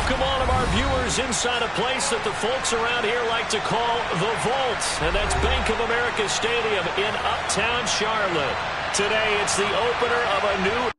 Welcome all of our viewers inside a place that the folks around here like to call the Vault, and that's Bank of America Stadium in Uptown Charlotte. Today, it's the opener of a new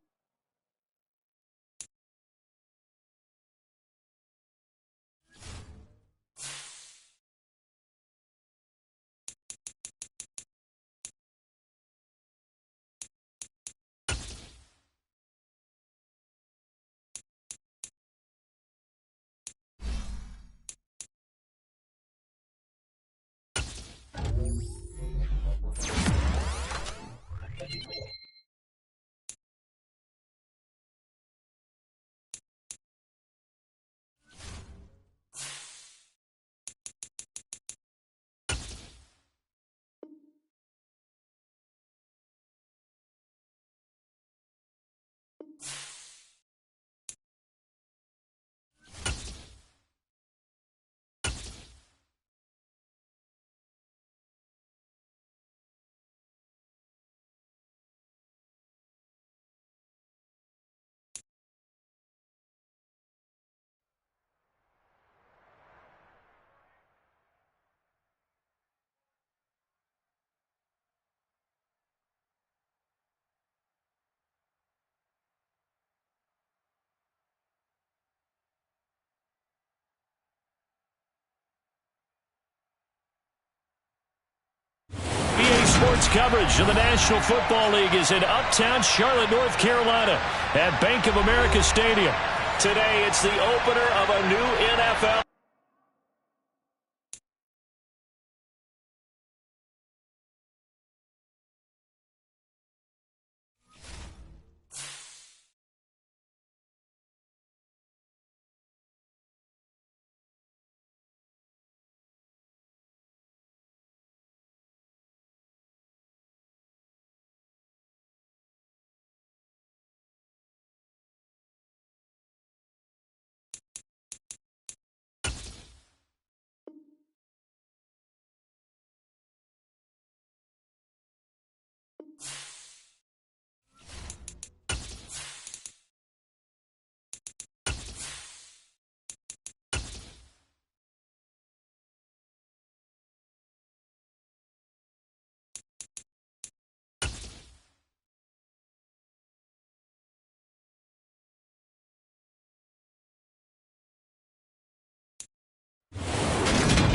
Sports coverage of the National Football League is in Uptown Charlotte, North Carolina at Bank of America Stadium. Today, it's the opener of a new NFL.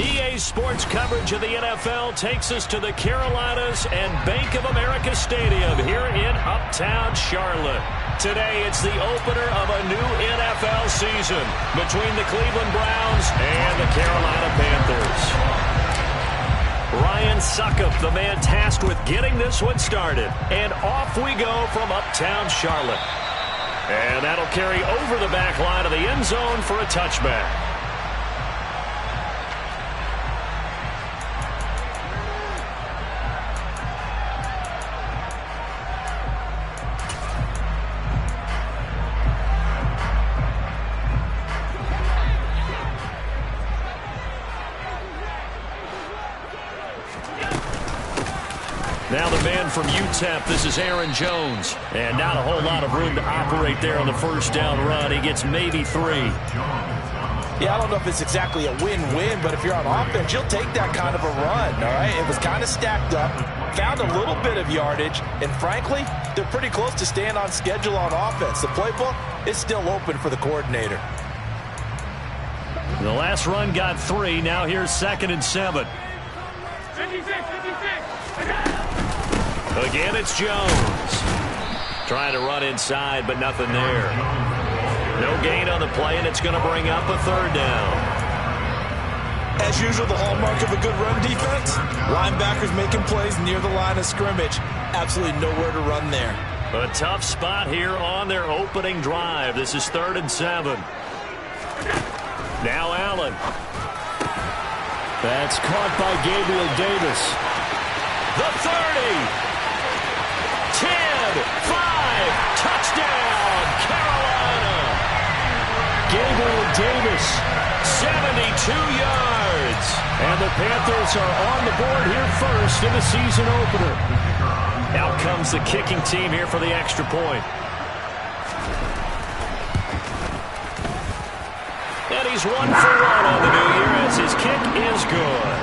EA Sports coverage of the NFL takes us to the Carolinas and Bank of America Stadium here in Uptown Charlotte. Today, it's the opener of a new NFL season between the Cleveland Browns and the Carolina Panthers. Ryan Suckup, the man tasked with getting this one started. And off we go from Uptown Charlotte. And that'll carry over the back line of the end zone for a touchback. Now the man from UTEP, this is Aaron Jones. And not a whole lot of room to operate there on the first down run. He gets maybe 3. Yeah, I don't know if it's exactly a win-win, but if you're on offense, you'll take that kind of a run, all right? It was kind of stacked up, found a little bit of yardage, and frankly, they're pretty close to staying on schedule on offense. The playbook is still open for the coordinator. The last run got 3. Now here's 2nd and 7. 56. Again, it's Jones. Trying to run inside, but nothing there. No gain on the play, and it's going to bring up a 3rd down. As usual, the hallmark of a good run defense, linebackers making plays near the line of scrimmage. Absolutely nowhere to run there. A tough spot here on their opening drive. This is 3rd and 7. Now Allen. That's caught by Gabriel Davis. The 30. 10, 5, touchdown, Carolina. Gabriel Davis, 72 yards. And the Panthers are on the board here first in the season opener. Out comes the kicking team here for the extra point. And he's 1 for 1 on the new year as his kick is good.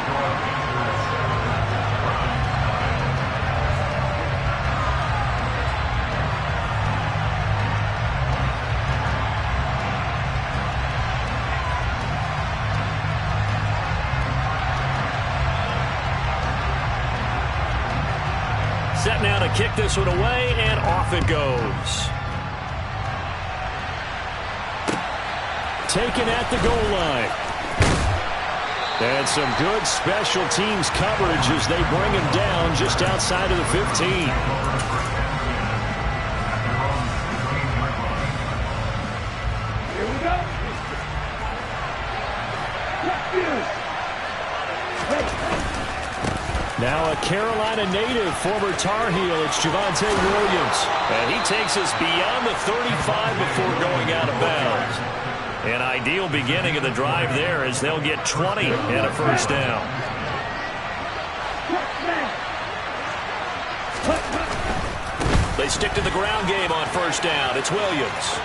Set now to kick this one away, and off it goes. Taken at the goal line. And some good special teams coverage as they bring him down just outside of the 15. Here we go. Now a Carolina native, former Tar Heel, it's Javonte Williams. And he takes us beyond the 35 before going out of bounds. An ideal beginning of the drive there as they'll get 20 and a first down. They stick to the ground game on first down. It's Williams.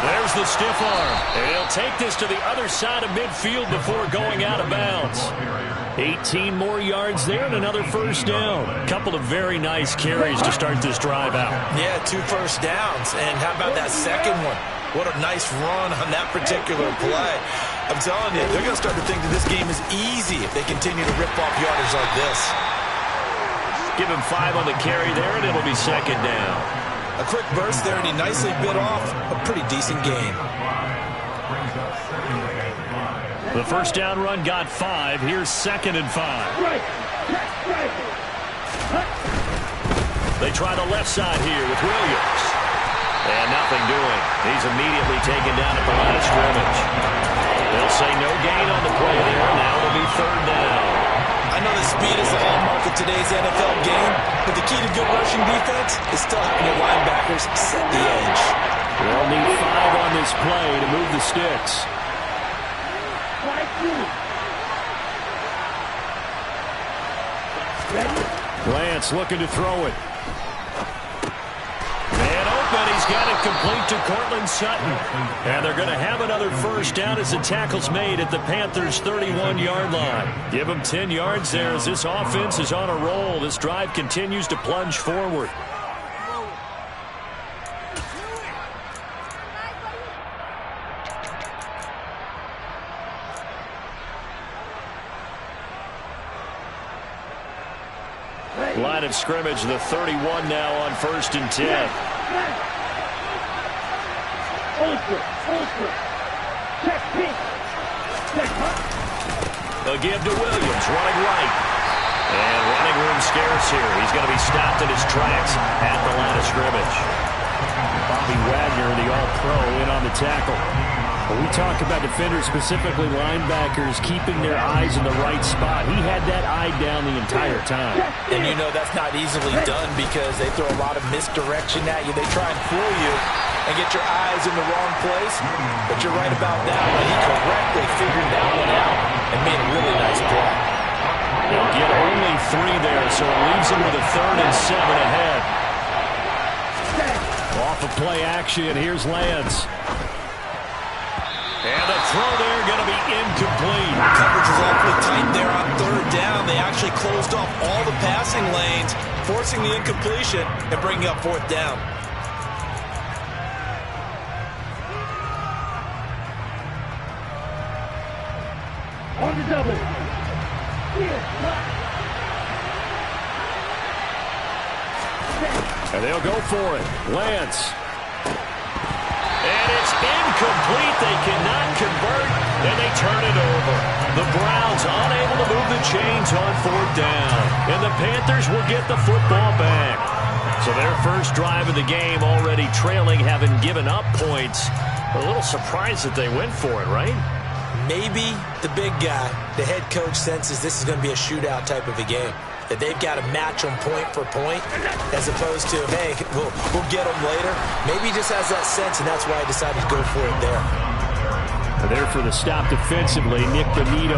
There's the stiff arm. And he'll take this to the other side of midfield before going out of bounds. 18 more yards there and another first down. Couple of very nice carries to start this drive out. Yeah, 2 first downs. And how about that second one? What a nice run on that particular play. I'm telling you, they're going to start to think that this game is easy if they continue to rip off yardage like this. Give him 5 on the carry there, and it'll be second down. A quick burst there, and he nicely bit off a pretty decent gain. The first down run got 5. Here's second and 5. They try the left side here with Williams. And nothing doing. He's immediately taken down at the line of scrimmage. They'll say no gain on the play there. Now it'll be third down. I know that speed is the hallmark of today's NFL game, but the key to good rushing defense is still having your linebackers set the edge. They'll need 5 on this play to move the sticks. Lance looking to throw it. And open, he's got it complete to Cortland Sutton. And they're going to have another first down as the tackle's made at the Panthers' 31-yard line. Give them 10 yards there as this offense is on a roll. This drive continues to plunge forward. Line of scrimmage, the 31 now on first and 10. A give to Williams, running right. And running room scarce here. He's going to be stopped in his tracks at the line of scrimmage. Bobby Wagner, the All-Pro, in on the tackle. When we talk about defenders, specifically linebackers, keeping their eyes in the right spot, he had that eye down the entire time. And you know that's not easily done because they throw a lot of misdirection at you. They try and fool you and get your eyes in the wrong place. But you're right about that one. He correctly figured that one out and made a really nice play. They'll get only 3 there, so it leaves him with a 3rd and 7 ahead. Off of play action, here's Lance. And a throw there going to be incomplete. Coverage was awfully tight there on 3rd down. They actually closed off all the passing lanes, forcing the incompletion and bringing up 4th down. On the double. And they'll go for it. Lance. And it's incomplete. They cannot convert, and they turn it over. The Browns unable to move the chains on 4th down. And the Panthers will get the football back. So their first drive of the game already trailing, having given up points. A little surprised that they went for it, right? Maybe the big guy, the head coach, senses this is going to be a shootout type of a game. That they've got to match them point for point as opposed to, hey, we'll get them later. Maybe he just has that sense, and that's why he decided to go for it there. And there for the stop defensively, Nick Bonito.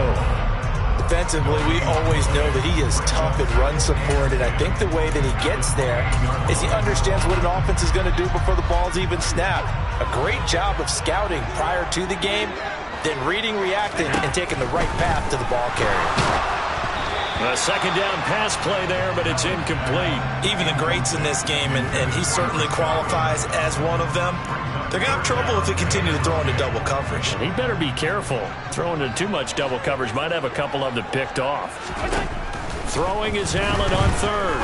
Defensively, we always know that he is tough in run support, and I think the way that he gets there is he understands what an offense is going to do before the ball's even snapped. A great job of scouting prior to the game. then reading, reacting, and taking the right path to the ball carrier. A second down pass play there, but it's incomplete. Even the greats in this game, and he certainly qualifies as one of them, they're going to have trouble if they continue to throw into double coverage. He better be careful. Throwing into too much double coverage might have a couple of them picked off. Throwing is Allen on third.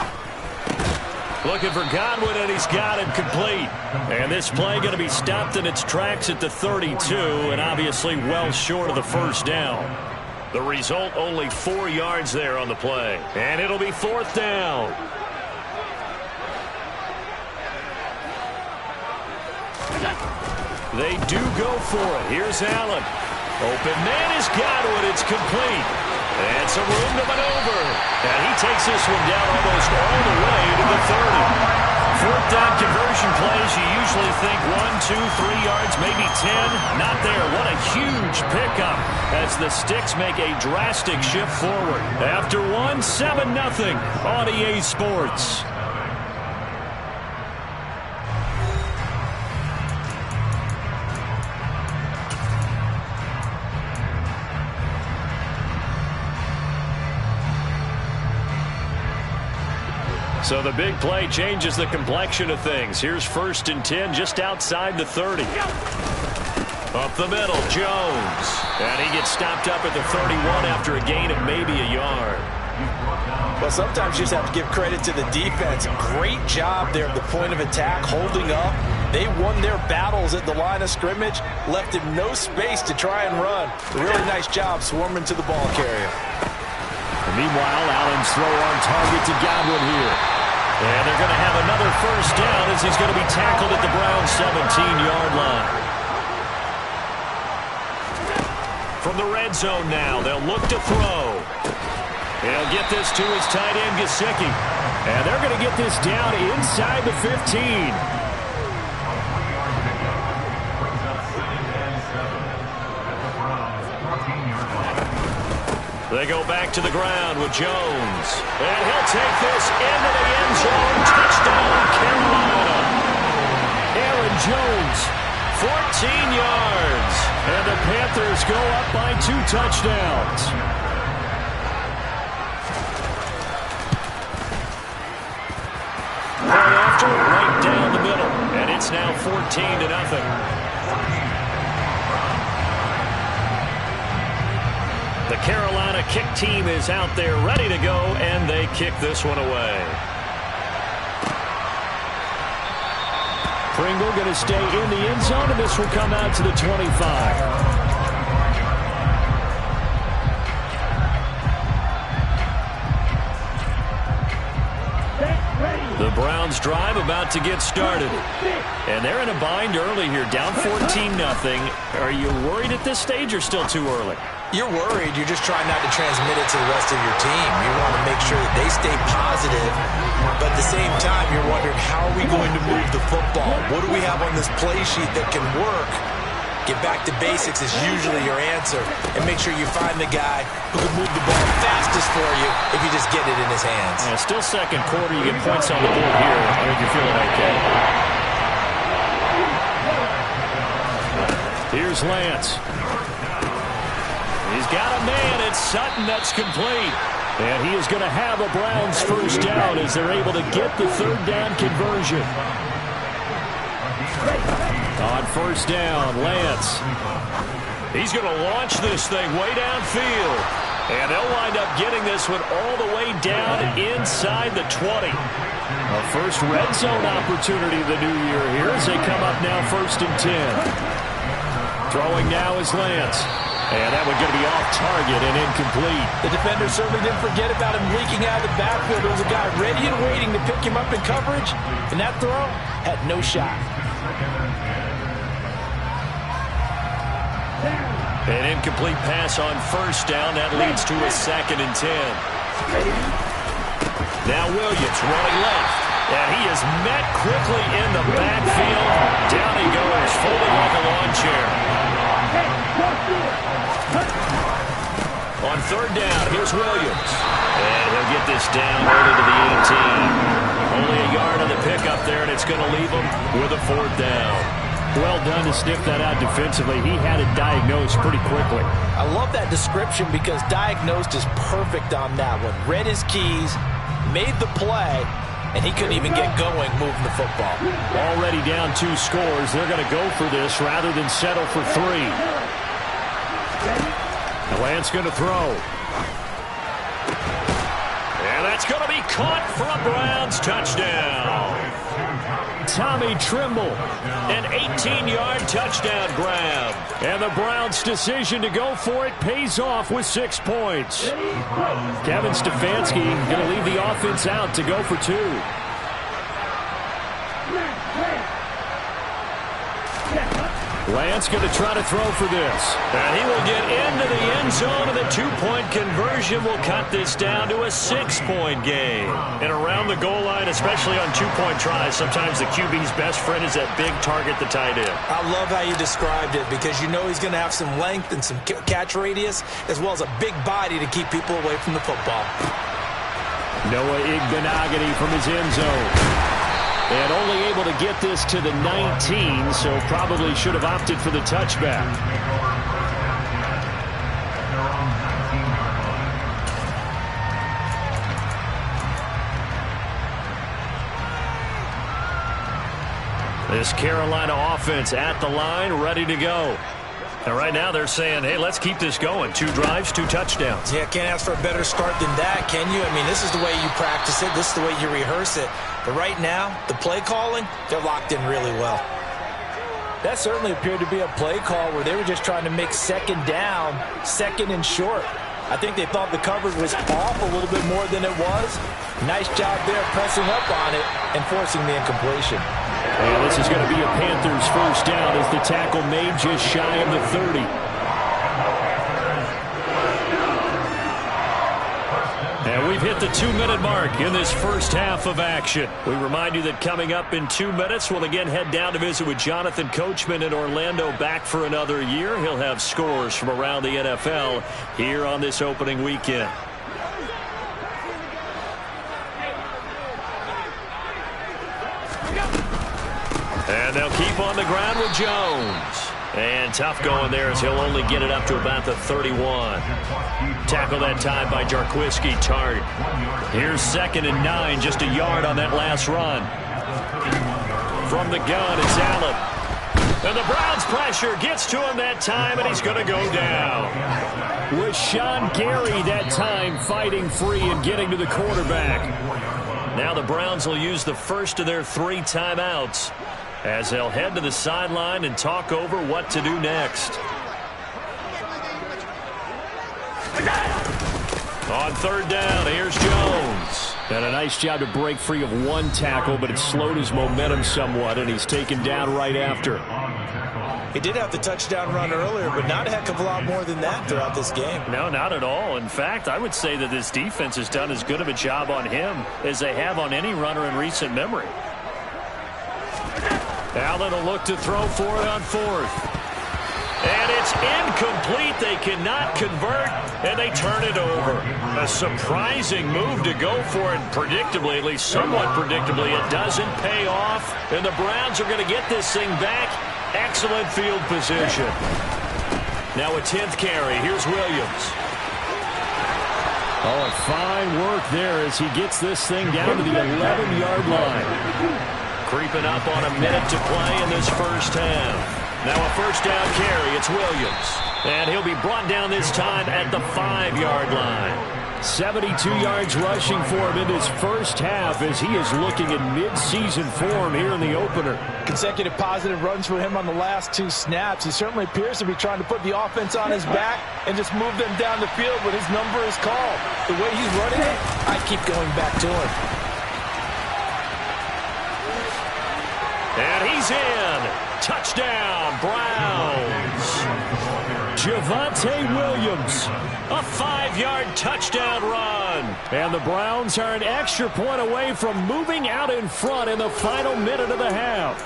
Looking for Godwin, and he's got him complete. And this play going to be stopped in its tracks at the 32, and obviously well short of the first down. The result, only 4 yards there on the play. And it'll be fourth down. They do go for it. Here's Allen. Open man is Godwin. It's complete. And some room to maneuver. And he takes this one down almost all the way to the 30. Fourth down conversion plays, you usually think 1, 2, 3 yards, maybe 10. Not there. What a huge pickup as the Sticks make a drastic shift forward. After 1, 7-0 on EA Sports. So the big play changes the complexion of things. Here's 1st and 10 just outside the 30. Up the middle, Jones. And he gets stopped up at the 31 after a gain of maybe a yard. Well, sometimes you just have to give credit to the defense. Great job there at the point of attack, holding up. They won their battles at the line of scrimmage, left him no space to try and run. Really nice job swarming to the ball carrier. And meanwhile, Allen's throw on target to Godwin here. And they're going to have another first down as he's going to be tackled at the Browns' 17-yard line. From the red zone now, they'll look to throw. He'll get this to his tight end, Gesicki. And they're going to get this down inside the 15. They go back to the ground with Jones. And he'll take this into the end zone. Touchdown, Carolina. Aaron Jones, 14 yards. And the Panthers go up by 2 touchdowns. Right after, right down the middle. And it's now 14-0. The Carolina kick team is out there ready to go, and they kick this one away. Pringle going to stay in the end zone, and this will come out to the 25. The Browns drive about to get started. And they're in a bind early here, down 14-0. Are you worried at this stage or still too early? You're worried. You're just trying not to transmit it to the rest of your team. You want to make sure that they stay positive. But at the same time, you're wondering, how are we going to move the football? What do we have on this play sheet that can work? Get back to basics is usually your answer. And make sure you find the guy who can move the ball fastest for you if you just get it in his hands. Yeah, still second quarter. You get points on the board here. I think you're feeling okay. Here's Lance. He's got a man. It's Sutton. That's complete. And he is going to have a Browns first down as they're able to get the third down conversion. On first down, Lance. He's going to launch this thing way downfield. And they'll wind up getting this one all the way down inside the 20. A first red zone opportunity of the new year here as they come up now 1st and 10. Throwing now is Lance. And that one going to be off target and incomplete. The defender certainly didn't forget about him leaking out of the backfield. There was a guy ready and waiting to pick him up in coverage. And that throw had no shot. An incomplete pass on first down. That leads to a 2nd and 10. Now Williams running left. And he is met quickly in the backfield. Down he goes, folding like a lawn chair. On third down, here's Williams. And he'll get this down early to the 18. Only a yard on the pickup there, and it's going to leave him with a 4th down. Well done to sniff that out defensively. He had it diagnosed pretty quickly. I love that description because diagnosed is perfect on that one. Read his keys, made the play, and he couldn't even get going moving the football. Already down 2 scores. They're going to go for this rather than settle for 3. The Lance going to throw. And that's going to be caught for a Browns touchdown. Tommy Trimble, an 18-yard touchdown grab. And the Browns' decision to go for it pays off with 6 points. Kevin Stefanski going to leave the offense out to go for 2. Lance going to try to throw for this. And he will get into the end zone, and the 2-point conversion will cut this down to a 6-point game. And around the goal line, especially on 2-point tries, sometimes the QB's best friend is that big target, the tight end. I love how you described it because you know he's going to have some length and some catch radius as well as a big body to keep people away from the football. Noah Igbenogany from his end zone. And only able to get this to the 19, so probably should have opted for the touchback. This Carolina offense at the line, ready to go. And right now they're saying, hey, let's keep this going. 2 drives, 2 touchdowns. Yeah, can't ask for a better start than that, can you? I mean, this is the way you practice it. This is the way you rehearse it. But right now, the play calling, they're locked in really well. That certainly appeared to be a play call where they were just trying to make second down, second and short. I think they thought the coverage was off a little bit more than it was. Nice job there pressing up on it and forcing the incompletion. And this is going to be a Panthers first down as the tackle made just shy of the 30. And we've hit the 2-minute mark in this first half of action. We remind you that coming up in 2 minutes, we'll again head down to visit with Jonathan Coachman in Orlando, back for another year. He'll have scores from around the NFL here on this opening weekend. And they'll keep on the ground with Jones. And tough going there as he'll only get it up to about the 31. Tackle that time by Jarquiski Tart. Here's 2nd and 9, just a yard on that last run. From the gun, it's Allen. And the Browns pressure gets to him that time, and he's going to go down. With Sean Gary that time fighting free and getting to the quarterback. Now the Browns will use the first of their 3 timeouts as they'll head to the sideline and talk over what to do next. On 3rd down, here's Jones. And a nice job to break free of 1 tackle, but it slowed his momentum somewhat, and he's taken down right after. He did have the touchdown run earlier, but not a heck of a lot more than that throughout this game. No, not at all. In fact, I would say that this defense has done as good of a job on him as they have on any runner in recent memory. Allen will look to throw for it on 4th. And it's incomplete. They cannot convert, and they turn it over. A surprising move to go for it. Predictably, at least somewhat predictably, it doesn't pay off. And the Browns are going to get this thing back. Excellent field position. Now a 10th carry. Here's Williams. Oh, fine work there as he gets this thing down to the 11-yard line. Creeping up on a minute to play in this first half. Now a first down carry. It's Williams. And he'll be brought down this time at the 5-yard line. 72 yards rushing for him in this first half as he is looking in mid-season form here in the opener. Consecutive positive runs for him on the last 2 snaps. He certainly appears to be trying to put the offense on his back and just move them down the field when his number is called. The way he's running it, I keep going back to him. And he's in. Touchdown, Browns. Javonte Williams, a 5-yard touchdown run. And the Browns are an extra point away from moving out in front in the final minute of the half.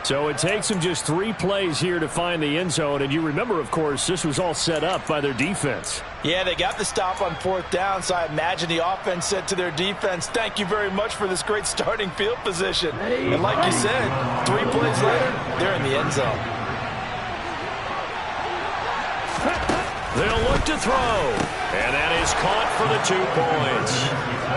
So it takes them just 3 plays here to find the end zone. And you remember, of course, this was all set up by their defense. Yeah, they got the stop on 4th down, so I imagine the offense said to their defense, thank you very much for this great starting field position. And like you said, 3 plays later, they're in the end zone. They'll look to throw. And that is caught for the 2 points.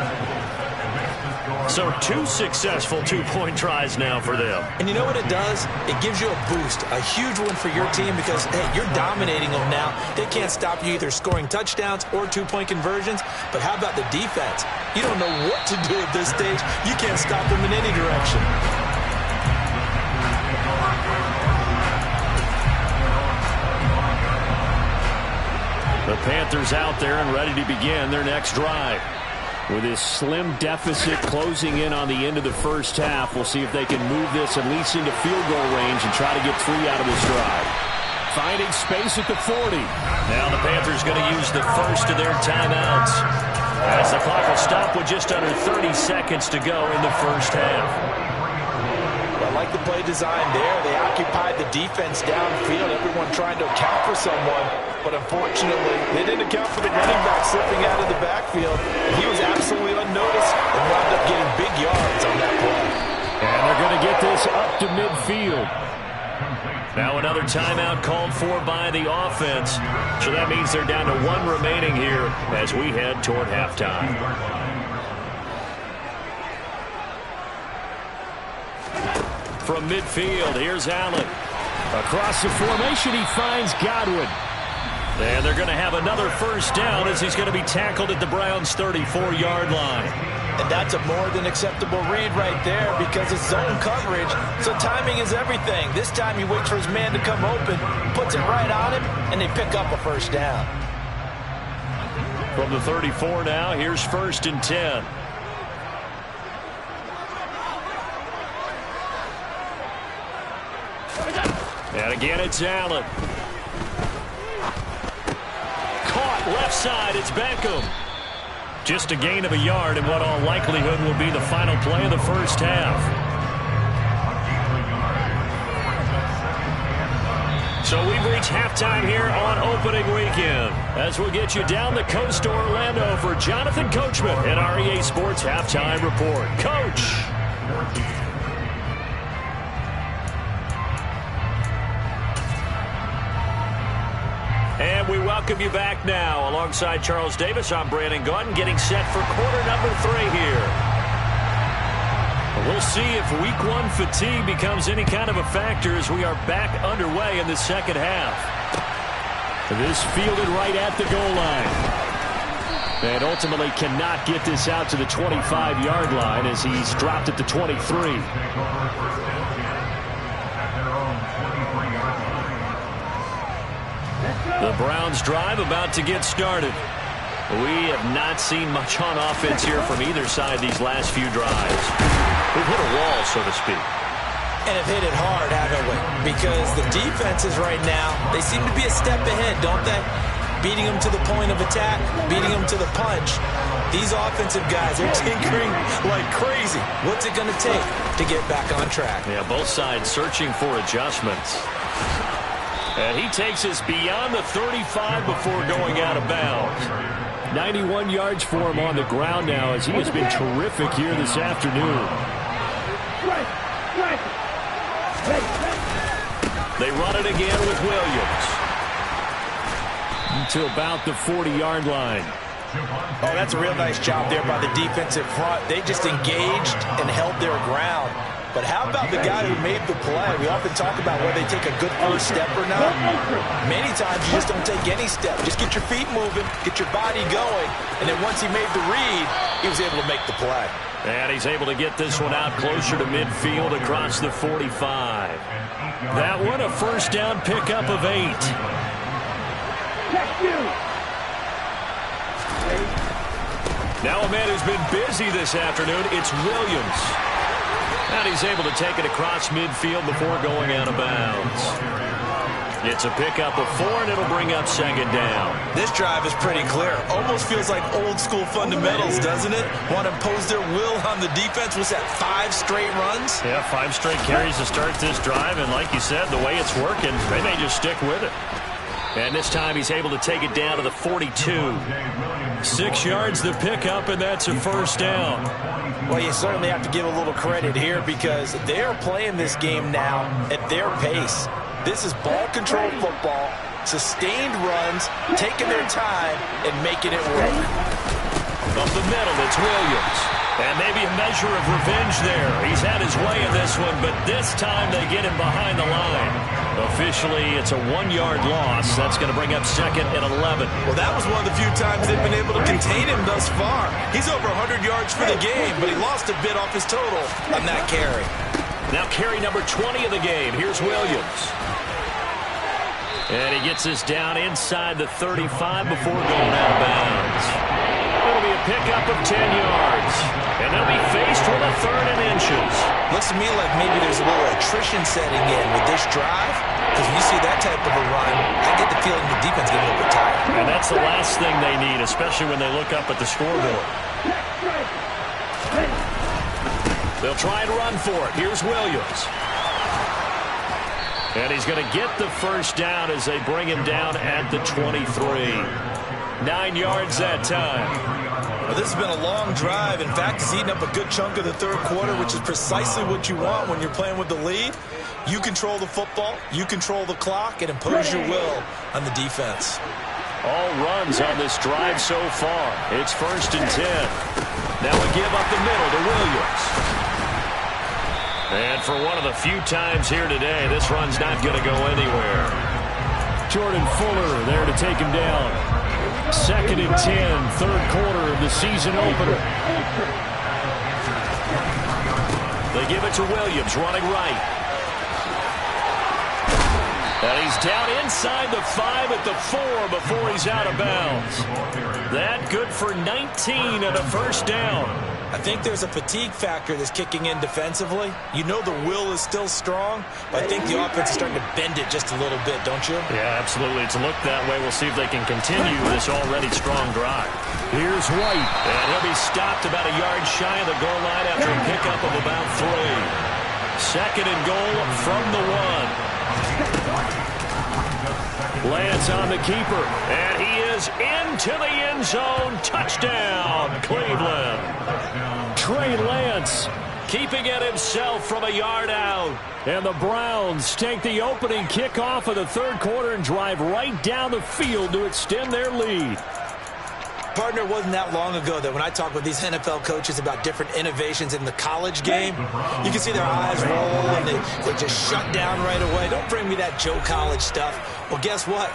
So 2 successful 2-point tries now for them. And you know what it does? It gives you a boost, a huge one for your team because, hey, you're dominating them now. They can't stop you either scoring touchdowns or 2-point conversions. But how about the defense? You don't know what to do at this stage. You can't stop them in any direction. The Panthers out there and ready to begin their next drive. With this slim deficit closing in on the end of the first half, we'll see if they can move this at least into field goal range and try to get 3 out of this drive. Finding space at the 40. Now the Panthers going to use the first of their timeouts, as the clock will stop with just under 30 seconds to go in the first half. I like the play design there. They occupied the defense downfield, everyone trying to account for someone. But unfortunately, they didn't account for the running back slipping out of the backfield. He was absolutely unnoticed and wound up getting big yards on that play. And they're going to get this up to midfield. Now another timeout called for by the offense. So that means they're down to 1 remaining here as we head toward halftime. From midfield, here's Allen. Across the formation, he finds Godwin. And they're going to have another first down as he's going to be tackled at the Browns' 34-yard line. And that's a more than acceptable read right there because it's zone coverage, so timing is everything. This time he waits for his man to come open, puts it right on him, and they pick up a first down. From the 34 now, here's 1st and 10. And again, it's Allen. Caught left side, it's Beckham. Just a gain of a yard in what all likelihood will be the final play of the first half. So we've reached halftime here on opening weekend, as we'll get you down the coast to Orlando for Jonathan Coachman and our EA Sports Halftime Report. Coach! And we welcome you back now. Alongside Charles Davis, I'm Bryan Gordon, getting set for quarter number 3 here. We'll see if week 1 fatigue becomes any kind of a factor as we are back underway in the second half. This fielded right at the goal line. And ultimately cannot get this out to the 25-yard line as he's dropped at the 23. The Browns drive about to get started. We have not seen much on offense here from either side these last few drives. We've hit a wall, so to speak. And have hit it hard, haven't we? Because the defenses right now, they seem to be a step ahead, don't they? Beating them to the point of attack, beating them to the punch. These offensive guys are tinkering like crazy. What's it going to take to get back on track? Yeah, both sides searching for adjustments. And he takes us beyond the 35 before going out of bounds. 91 yards for him on the ground now as he has been terrific here this afternoon. They run it again with Williams. To about the 40-yard line. Oh, that's a real nice job there by the defensive front. They just engaged and held their ground. But how about the guy who made the play? We often talk about whether they take a good first step or not. Many times you just don't take any step. Just get your feet moving, get your body going, and then once he made the read, he was able to make the play. And he's able to get this one out closer to midfield across the 45. That one a first down pickup of 8. Now a man who's been busy this afternoon, it's Williams. And he's able to take it across midfield before going out of bounds. It's a pickup of 4, and it'll bring up second down. This drive is pretty clear. Almost feels like old school fundamentals, doesn't it? Want to impose their will on the defense. Was that 5 straight runs? Yeah, 5 straight carries to start this drive, and like you said, the way it's working, they may just stick with it. And this time he's able to take it down to the 42. 6 yards the pickup, and that's a first down. Well, you certainly have to give a little credit here because they're playing this game now at their pace. This is ball control football, sustained runs, taking their time, and making it work. Up the middle, it's Williams. And maybe a measure of revenge there. He's had his way in this one, but this time they get him behind the line. Officially, it's a 1-yard loss. That's going to bring up second and 11. Well, that was one of the few times they've been able to contain him thus far. He's over 100 yards for the game, but he lost a bit off his total on that carry. Now carry number 20 of the game. Here's Williams. And he gets this down inside the 35 before going out of bounds. It'll be a pickup of 10 yards. And they'll be faced with a 3rd and inches. Looks to me like maybe there's a little attrition setting in with this drive. Because when you see that type of a run, I get the feeling the defense getting a little bit tired. And that's the last thing they need, especially when they look up at the scoreboard. They'll try and run for it. Here's Williams. And he's going to get the first down as they bring him down at the 23. 9 yards that time. Well, this has been a long drive. In fact, it's eaten up a good chunk of the third quarter, which is precisely what you want when you're playing with the lead. You control the football, you control the clock, and impose your will on the defense. All runs on this drive so far. It's 1st and 10. Now we give up the middle to Williams. And for one of the few times here today, this run's not going to go anywhere. Jordan Fuller there to take him down. 2nd and 10, third quarter of the season opener. They give it to Williams, running right. And he's down inside the 5 at the 4 before he's out of bounds. That good for 19 and a first down. I think there's a fatigue factor that's kicking in defensively. You know the will is still strong, but I think the offense is starting to bend it just a little bit, don't you? Yeah, absolutely. It's looked that way. We'll see if they can continue this already strong drive. Here's White. And he'll be stopped about a yard shy of the goal line after a pickup of about 3. 2nd and goal from the 1. Lance on the keeper, and he is into the end zone. Touchdown, Cleveland. Trey Lance keeping it himself from a yard out. And the Browns take the opening kickoff of the third quarter and drive right down the field to extend their lead. Partner, it wasn't that long ago that when I talk with these NFL coaches about different innovations in the college game, you can see their eyes roll and they just shut down right away. Don't bring me that Joe College stuff. Well, guess what?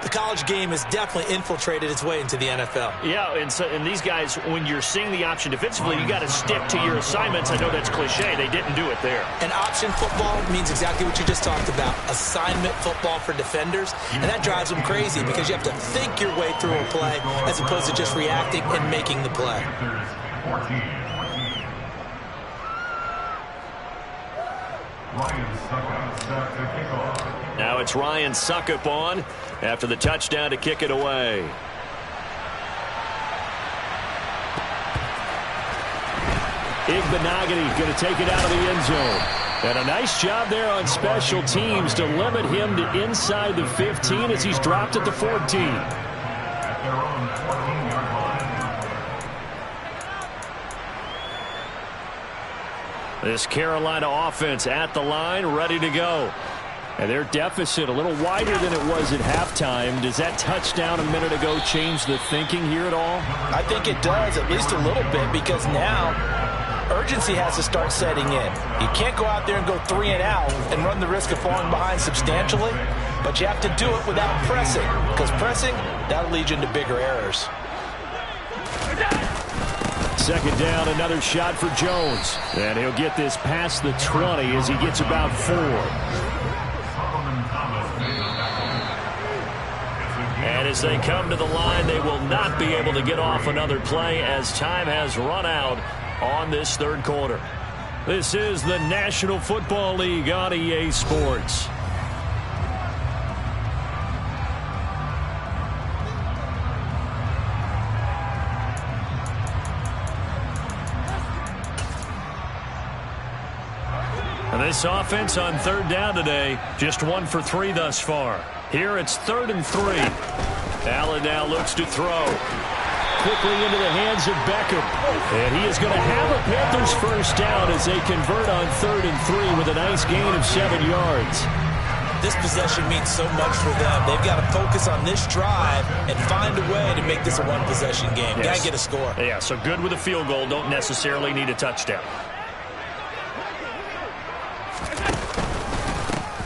The college game has definitely infiltrated its way into the NFL. Yeah, and these guys, when you're seeing the option defensively, you got to stick to your assignments. I know that's cliche. They didn't do it there. And option football means exactly what you just talked about. Assignment football for defenders. And that drives them crazy because you have to think your way through a play as opposed to just reacting and making the play. Now it's Ryan Suckup on after the touchdown to kick it away. Igbenogany going to take it out of the end zone. And a nice job there on special teams to limit him to inside the 15 as he's dropped at the 14. This Carolina offense at the line, ready to go. And their deficit a little wider than it was at halftime. Does that touchdown a minute ago change the thinking here at all? I think it does, at least a little bit, because now urgency has to start setting in. You can't go out there and go 3 and out and run the risk of falling behind substantially, but you have to do it without pressing, because pressing, that'll lead you into bigger errors. Second down, another shot for Jones. And he'll get this past the 20 as he gets about 4. And as they come to the line, they will not be able to get off another play as time has run out on this third quarter. This is the National Football League on EA Sports. This offense on third down today, just 1 for 3 thus far. Here it's 3rd and 3. Allen now looks to throw. Quickly into the hands of Beckham. And he is going to have a Panthers first down as they convert on 3rd and 3 with a nice gain of 7 yards. This possession means so much for them. They've got to focus on this drive and find a way to make this a one-possession game. Yes. Got to get a score. Yeah, so good with a field goal. Don't necessarily need a touchdown.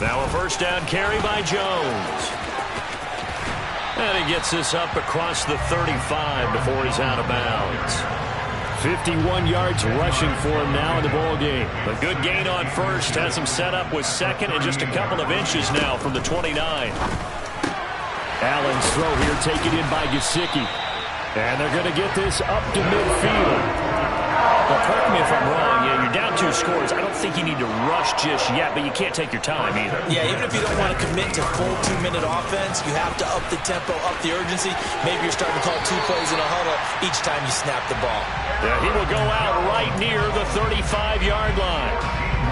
Now a first down carry by Jones. And he gets this up across the 35 before he's out of bounds. 51 yards rushing for him now in the ball game. A good gain on first. Has him set up with second and just a couple of inches now from the 29. Allen's throw here taken in by Gesicki. And they're going to get this up to midfield. Well, correct me if I'm wrong. Yeah, you're down 2 scores. I don't think you need to rush just yet, but you can't take your time either. Yeah, even if you don't want to commit to full 2-minute offense, you have to up the tempo, up the urgency. Maybe you're starting to call 2 plays in a huddle each time you snap the ball. Yeah, he will go out right near the 35-yard line.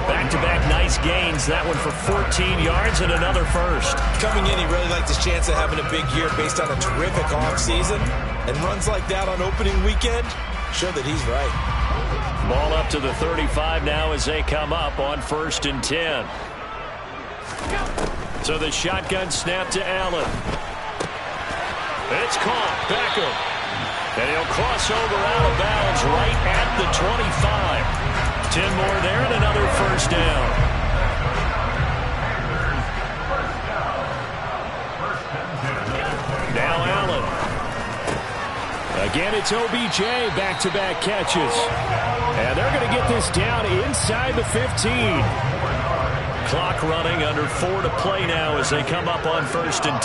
Back-to-back nice gains. That one for 14 yards and another first. Coming in, he really liked his chance of having a big year based on a terrific offseason. And runs like that on opening weekend show that he's right. Ball up to the 35 now as they come up on 1st and 10. So the shotgun snap to Allen. It's caught. Beckham. And he'll cross over out of bounds right at the 25. 10 more there and another first down. Now Allen. Again, it's OBJ, back-to-back catches. And they're going to get this down inside the 15. Clock running, under 4 to play now as they come up on 1st and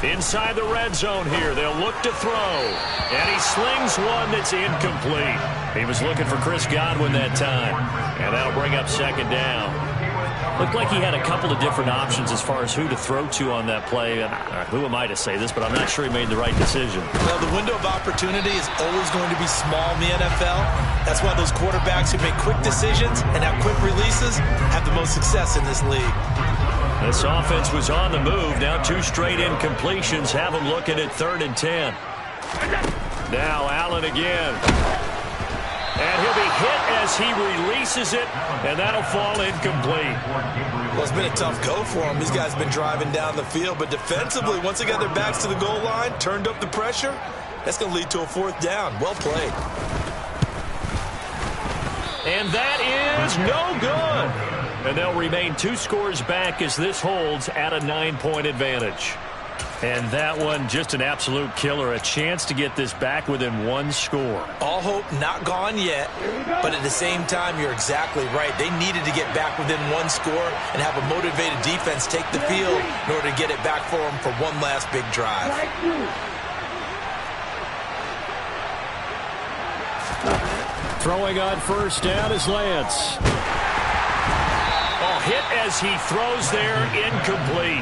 10. Inside the red zone here, they'll look to throw. And he slings one that's incomplete. He was looking for Chris Godwin that time. And that'll bring up 2nd down. Looked like he had a couple of different options as far as who to throw to on that play. Who am I to say this, but I'm not sure he made the right decision. Well, the window of opportunity is always going to be small in the NFL. That's why those quarterbacks who make quick decisions and have quick releases have the most success in this league. This offense was on the move. Now 2 straight incompletions have them looking at 3rd and 10. Now Allen again. And he'll be hit as he releases it, and that'll fall incomplete. Well, it's been a tough go for him. These guys have been driving down the field, but defensively, once they got their backs to the goal line, turned up the pressure, that's going to lead to a 4th down. Well played. And that is no good. And they'll remain 2 scores back as this holds at a 9-point advantage. And that one, just an absolute killer. A chance to get this back within 1 score. All hope not gone yet, but at the same time, you're exactly right. They needed to get back within 1 score and have a motivated defense take the field in order to get it back for them for one last big drive. Throwing on 1st down is Lance. Hit as he throws there, incomplete.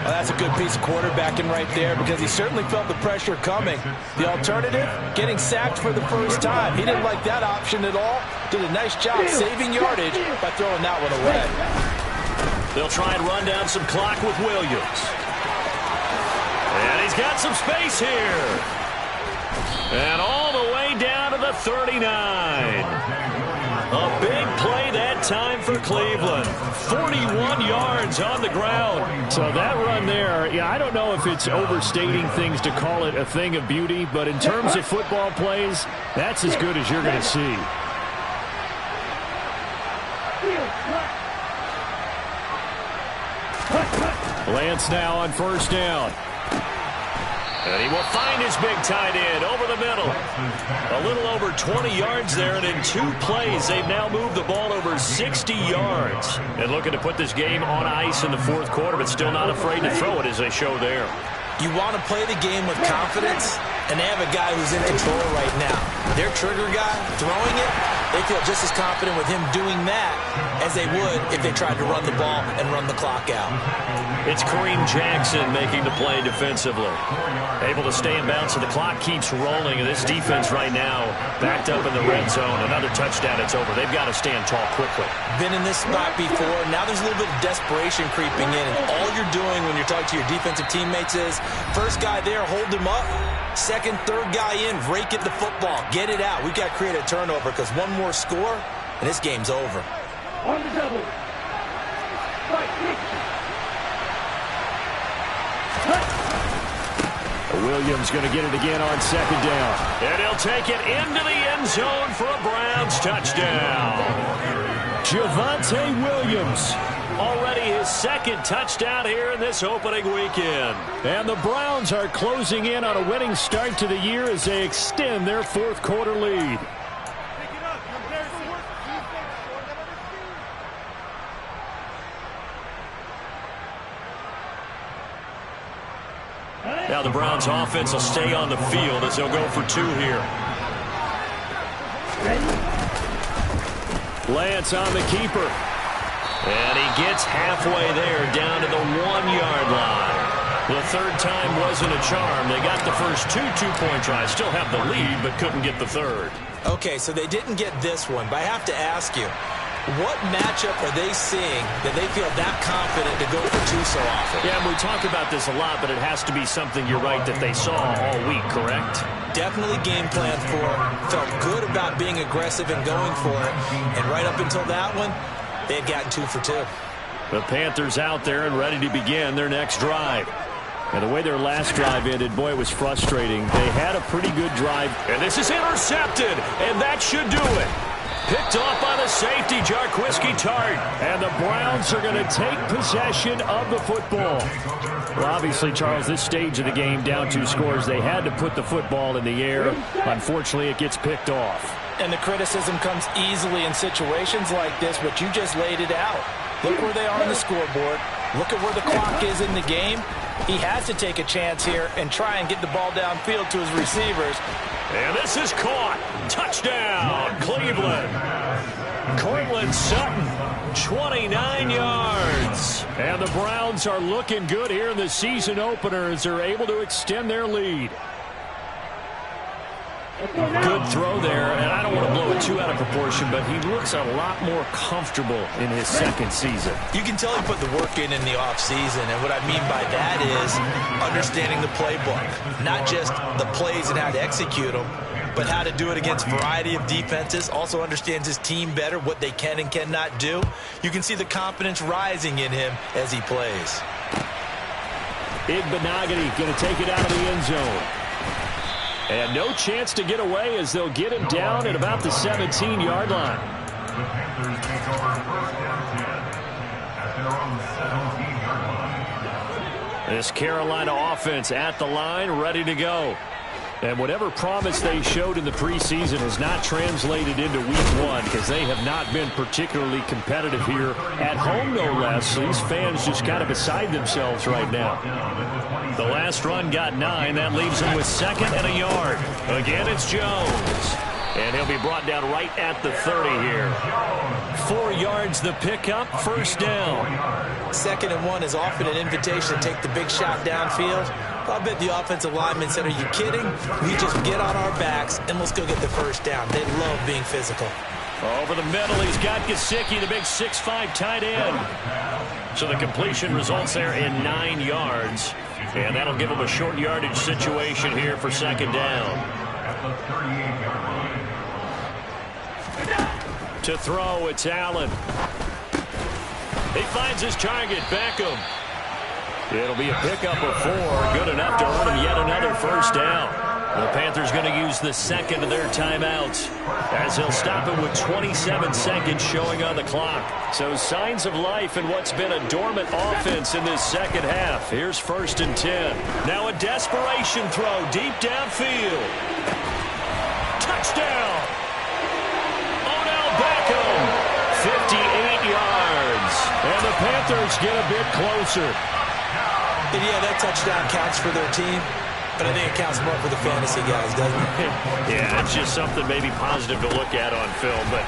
Well, that's a good piece of quarterbacking right there because he certainly felt the pressure coming. The alternative, getting sacked for the first time. He didn't like that option at all. Did a nice job saving yardage by throwing that one away. They'll try and run down some clock with Williams. And he's got some space here. And all the way down to the 39. A big play that time for Cleveland. 41 yards on the ground. So that run there, yeah, I don't know if it's overstating things to call it a thing of beauty, but in terms of football plays, that's as good as you're going to see. Lance now on 1st down. And he will find his big tight end over the middle. A little over 20 yards there, and in 2 plays, they've now moved the ball over 60 yards. And looking to put this game on ice in the 4th quarter, but still not afraid to throw it as they show there. You want to play the game with confidence, and they have a guy who's in control right now. Their trigger guy, throwing it, They feel just as confident with him doing that as they would if they tried to run the ball and run the clock out. It's Kareem Jackson making the play defensively. Able to stay in bounds, so the clock keeps rolling. And this defense right now backed up in the red zone. Another touchdown, it's over. They've got to stand tall quickly. Been in this spot before. Now there's a little bit of desperation creeping in. And all you're doing when you're talking to your defensive teammates is, first guy there, hold him up. Second, third guy in, rake at the football. Get it out. We've got to create a turnover because one more score, and this game's over. On the double. Williams going to get it again on second down. And he'll take it into the end zone for a Browns touchdown. Javonte Williams. Already his second touchdown here in this opening weekend. And the Browns are closing in on a winning start to the year as they extend their fourth quarter lead. Now the Browns offense will stay on the field as they'll go for two here. Lance on the keeper. And he gets halfway there down to the 1-yard line. The third time wasn't a charm. They got the first two-point tries. Still have the lead, but couldn't get the third. Okay, so they didn't get this one, but I have to ask you, what matchup are they seeing that they feel that confident to go for two so often? Yeah, we talk about this a lot, but it has to be something, you're right, that they saw all week, correct? Definitely game plan for it. Felt good about being aggressive and going for it. And right up until that one, they had gotten 2 for 2. The Panthers out there and ready to begin their next drive. And the way their last drive ended, boy, it was frustrating. They had a pretty good drive. And this is intercepted, and that should do it. Picked off by the safety, Jarquiski Tart. And the Browns are going to take possession of the football. Well, obviously, Charles, this stage of the game, down 2 scores, they had to put the football in the air. Unfortunately, it gets picked off. And the criticism comes easily in situations like this, but you just laid it out. Look where they are on the scoreboard. Look at where the clock is in the game. He has to take a chance here and try and get the ball downfield to his receivers. And this is caught. Touchdown, Cleveland. Cortland Sutton, 29 yards. And the Browns are looking good here in the season opener as they're able to extend their lead. Good throw there, and I don't want to blow it too out of proportion, but he looks a lot more comfortable in his second season. You can tell he put the work in the offseason, and what I mean by that is understanding the playbook. Not just the plays and how to execute them, but how to do it against a variety of defenses. Also understands his team better, what they can and cannot do. You can see the confidence rising in him as he plays. Igbenogany going to take it out of the end zone. And no chance to get away as they'll get him down at about the 17-yard line. This Carolina offense at the line, ready to go. And whatever promise they showed in the preseason has not translated into week 1 because they have not been particularly competitive here at home, no less. So these fans just kind of beside themselves right now. The last run got 9. That leaves him with 2nd and a yard. Again, it's Jones. And he'll be brought down right at the 30 here. 4 yards the pickup, first down. 2nd and 1 is often an invitation to take the big shot downfield. I bet the offensive lineman said, are you kidding? We just get on our backs and let's go get the first down. They love being physical. Over the middle, he's got Gesicki, the big 6'5" tight end. So the completion results there in 9 yards. And that'll give him a short yardage situation here for 2nd down. To throw, it's Allen. He finds his target, Beckham. It'll be a pickup of 4, good enough to earn him yet another first down. The Panthers going to use the 2nd of their timeouts as he'll stop it with 27 seconds showing on the clock. So signs of life in what's been a dormant offense in this second half. Here's 1st and 10. Now a desperation throw deep downfield. Touchdown! Odell Beckham, 58 yards. And the Panthers get a bit closer. And yeah, that touchdown counts for their team. but I think it counts more for the fantasy guys, doesn't it? Yeah, it's just something maybe positive to look at on film, but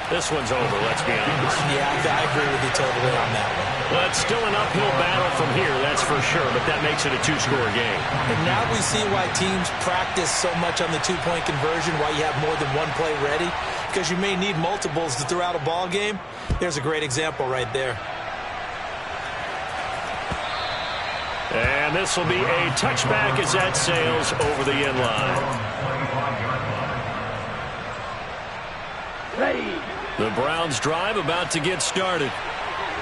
this one's over, let's be honest. Yeah, I agree with you totally on that one. Well, it's still an uphill battle from here, that's for sure, but that makes it a two-score game. And now we see why teams practice so much on the two-point conversion, why you have more than one play ready, because you may need multiples to throw out a ball game. There's a great example right there. And this will be a touchback as that sails over the end line. The Browns drive about to get started.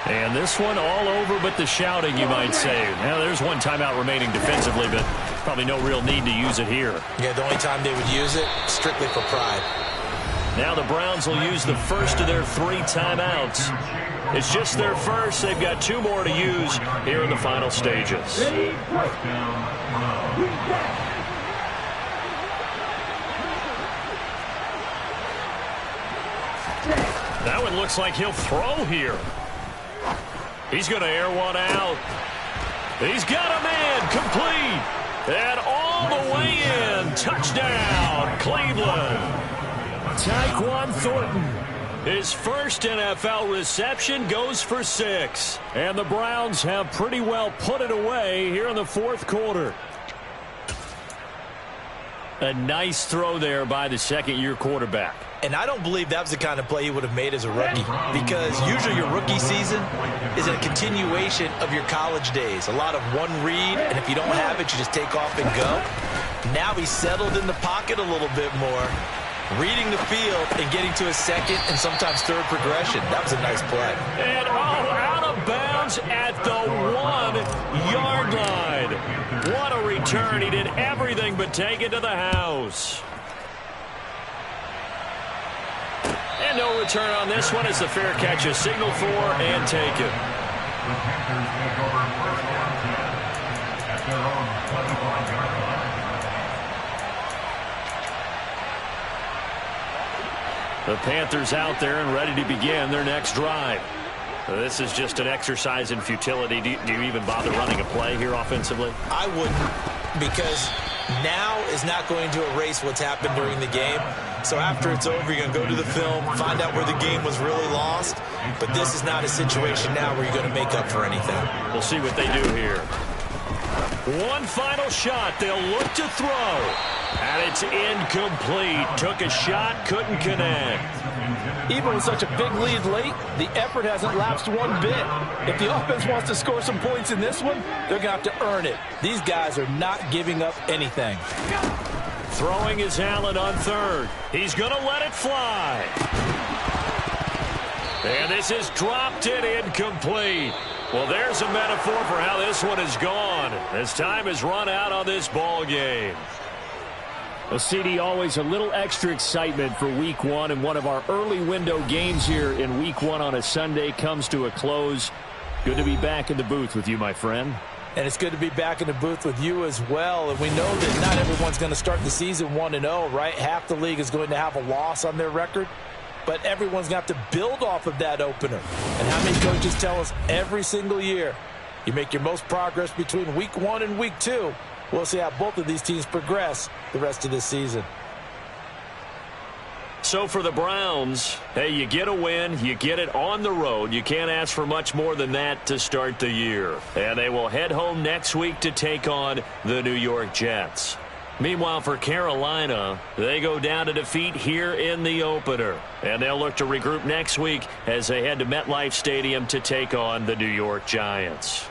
And this one all over but the shouting, you might say. Now, there's one timeout remaining defensively, but probably no real need to use it here. Yeah, the only time they would use it, strictly for pride. Now the Browns will use the first of their 3 timeouts. It's just their first. They've got 2 more to use here in the final stages. That one looks like he'll throw here. He's going to air one out. He's got a man complete. And all the way in. Touchdown, Cleveland. Tyquan Thornton. His first NFL reception goes for 6. And the Browns have pretty well put it away here in the 4th quarter. A nice throw there by the second-year quarterback. And I don't believe that was the kind of play he would have made as a rookie, because usually your rookie season is a continuation of your college days. A lot of one read, and if you don't have it, you just take off and go. Now he's settled in the pocket a little bit more, reading the field and getting to a second and sometimes third progression. That was a nice play. And out of bounds at the 1-yard line. What a return. He did everything but take it to the house. And no return on this one as the fair catch is signaled for and taken. The Panthers out there and ready to begin their next drive. This is just an exercise in futility. Do you even bother running a play here offensively? I wouldn't, because now is not going to erase what's happened during the game. So after it's over, you're going to go to the film, find out where the game was really lost. But this is not a situation now where you're going to make up for anything. We'll see what they do here. One final shot. They'll look to throw. And it's incomplete. Took a shot, couldn't connect. Even with such a big lead late, the effort hasn't lapsed one bit. If the offense wants to score some points in this one, they're going to have to earn it. These guys are not giving up anything. Throwing is Allen on third. He's going to let it fly. And this is dropped it incomplete. Well, there's a metaphor for how this one is gone. As time has run out on this ball game. Well, CD, always a little extra excitement for Week 1, and one of our early window games here in Week 1 on a Sunday comes to a close. Good to be back in the booth with you, my friend. And it's good to be back in the booth with you as well. And we know that not everyone's going to start the season 1-0, right? Half the league is going to have a loss on their record. But everyone's going to have to build off of that opener. And how many coaches tell us every single year, you make your most progress between Week 1 and Week 2. We'll see how both of these teams progress the rest of this season. So for the Browns, hey, you get a win, you get it on the road. You can't ask for much more than that to start the year. And they will head home next week to take on the New York Jets. Meanwhile, for Carolina, they go down to defeat here in the opener. And they'll look to regroup next week as they head to MetLife Stadium to take on the New York Giants.